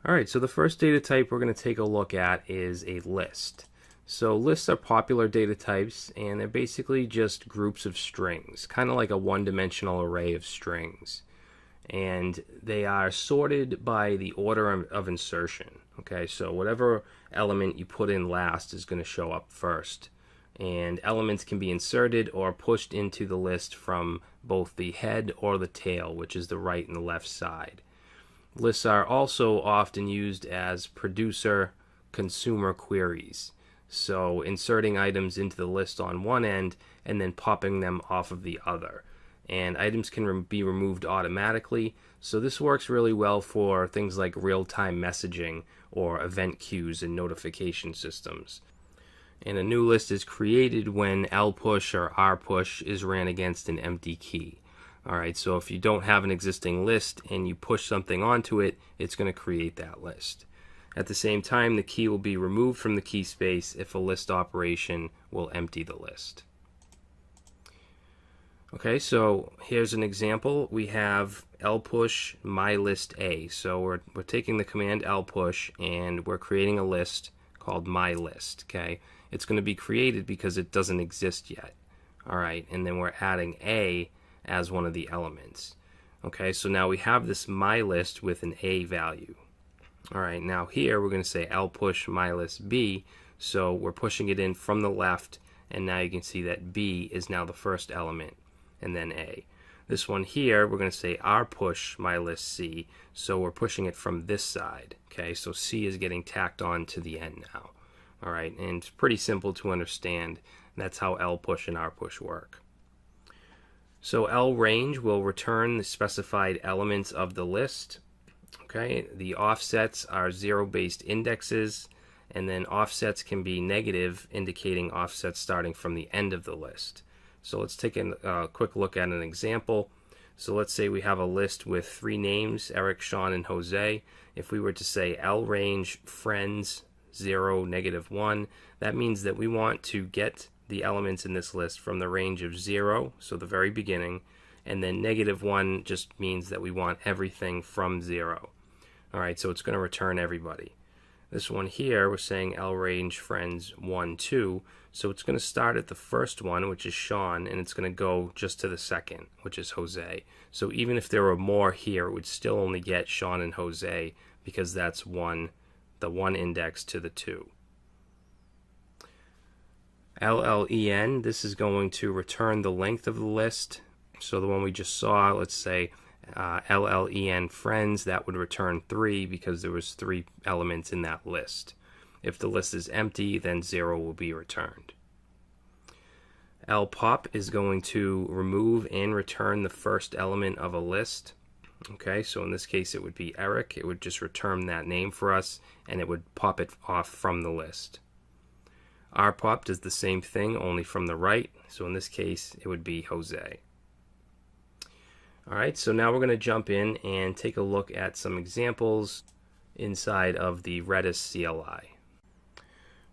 Alright, so the first data type we're going to take a look at is a list. So lists are popular data types, and they're basically just groups of strings, kind of like a one-dimensional array of strings. And they are sorted by the order of insertion. Okay, so whatever element you put in last is going to show up first. And elements can be inserted or pushed into the list from both the head or the tail, which is the right and the left side. Lists are also often used as producer-consumer queries. So inserting items into the list on one end and then popping them off of the other. And items can be removed automatically. So this works really well for things like real-time messaging or event queues and notification systems. And a new list is created when lpush or rpush is ran against an empty key. Alright, so if you don't have an existing list and you push something onto it, it's going to create that list. At the same time, the key will be removed from the key space if a list operation will empty the list. Okay, so here's an example. We have lpush mylista. So we're taking the command lpush and we're creating a list called mylist. Okay, it's going to be created because it doesn't exist yet. Alright, and then we're adding a as one of the elements. Okay, so now we have this mylist with an a value. Alright, now here we're going to say lpush mylist b, so we're pushing it in from the left, and now you can see that b is now the first element, and then a. This one here, we're going to say rpush mylist c, so we're pushing it from this side. Okay, so c is getting tacked on to the end now. Alright, and it's pretty simple to understand. That's how lpush and rpush work. So lrange will return the specified elements of the list. Okay, the offsets are zero-based indexes, and then offsets can be negative, indicating offsets starting from the end of the list. So let's take a quick look at an example. So let's say we have a list with 3 names, Eric, Sean, and Jose. If we were to say lrange friends 0, -1, that means that we want to get the elements in this list from the range of 0, so the very beginning, and then -1 just means that we want everything from 0. Alright, so it's going to return everybody. This one here, we're saying lrange friends 1, 2, so it's going to start at the first one, which is Sean, and it's going to go just to the second, which is Jose. So even if there were more here, it would still only get Sean and Jose, because that's the 1 index to the 2. LLEN, this is going to return the length of the list. So the one we just saw, let's say LLEN friends, that would return 3 because there was 3 elements in that list. If the list is empty, then 0 will be returned. lpop is going to remove and return the first element of a list. Okay, so in this case it would be Eric. It would just return that name for us, and it would pop it off from the list. rpop does the same thing, only from the right, so in this case it would be Jose. Alright, so now we're going to jump in and take a look at some examples inside of the Redis CLI.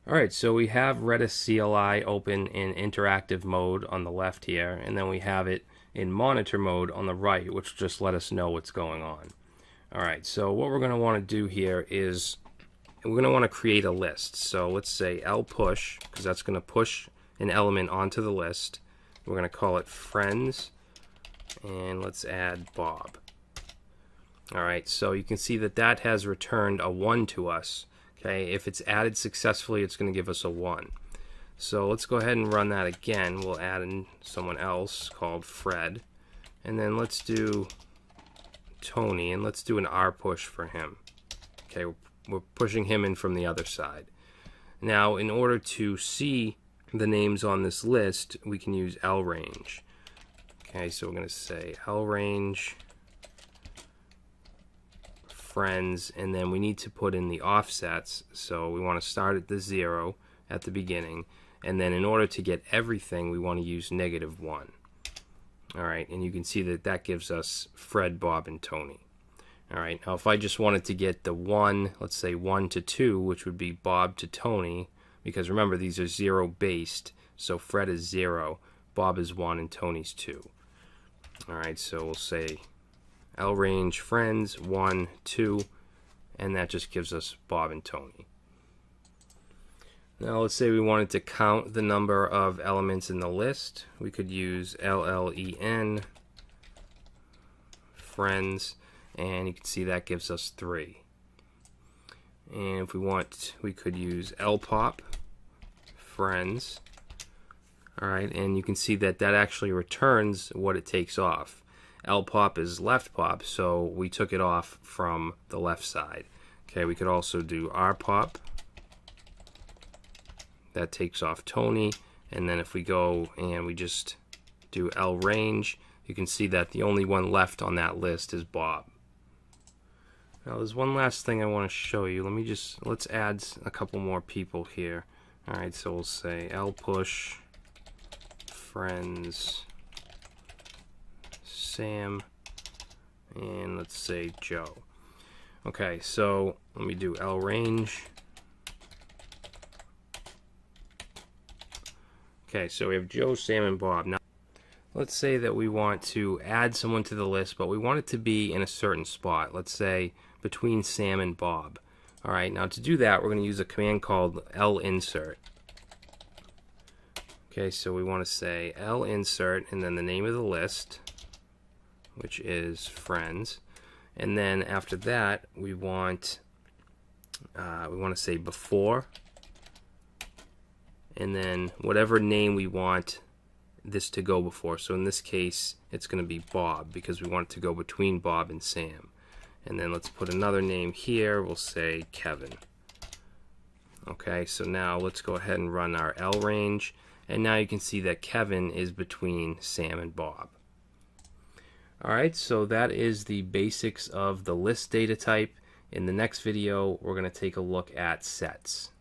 Alright, so we have Redis CLI open in interactive mode on the left here, and then we have it in monitor mode on the right, which will just let us know what's going on. Alright, so what we're going to want to do here is we're going to want to create a list. So let's say lpush, because that's going to push an element onto the list. We're going to call it friends, and let's add Bob. Alright, so you can see that that has returned a 1 to us. Okay, if it's added successfully, it's going to give us a 1. So let's go ahead and run that again. We'll add in someone else called Fred, and then let's do Tony, and let's do an rpush for him. Okay, we're pushing him in from the other side. Now, in order to see the names on this list, we can use lrange. Okay, so we're going to say lrange friends, and then we need to put in the offsets. So we want to start at the 0 at the beginning, and then in order to get everything, we want to use -1. Alright, and you can see that that gives us Fred, Bob, and Tony. Alright, now if I just wanted to get the 1, let's say 1 to 2, which would be Bob to Tony, because remember these are 0 based, so Fred is 0, Bob is 1, and Tony's 2. Alright, so we'll say lrange friends 1, 2, and that just gives us Bob and Tony. Now let's say we wanted to count the number of elements in the list. We could use LLEN friends, and you can see that gives us 3. And if we want, we could use lpop friends. Alright, and you can see that that actually returns what it takes off. Lpop is left pop, so we took it off from the left side. Okay, we could also do rpop. That takes off Tony, and then if we go and we just do lrange, you can see that the only one left on that list is Bob. Now there's one last thing I want to show you. Let's add a couple more people here. Alright, so we'll say lpush friends Sam, and let's say Joe. Okay, so let me do lrange. Okay, so we have Joe, Sam, and Bob. Now, let's say that we want to add someone to the list, but we want it to be in a certain spot. Let's say between Sam and Bob. All right, now to do that, we're going to use a command called linsert. Okay, so we want to say linsert and then the name of the list, which is friends. And then after that, we want to say before, and then whatever name we want this to go before. So in this case, it's going to be Bob because we want it to go between Bob and Sam. And then let's put another name here. We'll say Kevin. Okay, so now let's go ahead and run our lrange. And now you can see that Kevin is between Sam and Bob. Alright, so that is the basics of the list data type. In the next video, we're going to take a look at sets.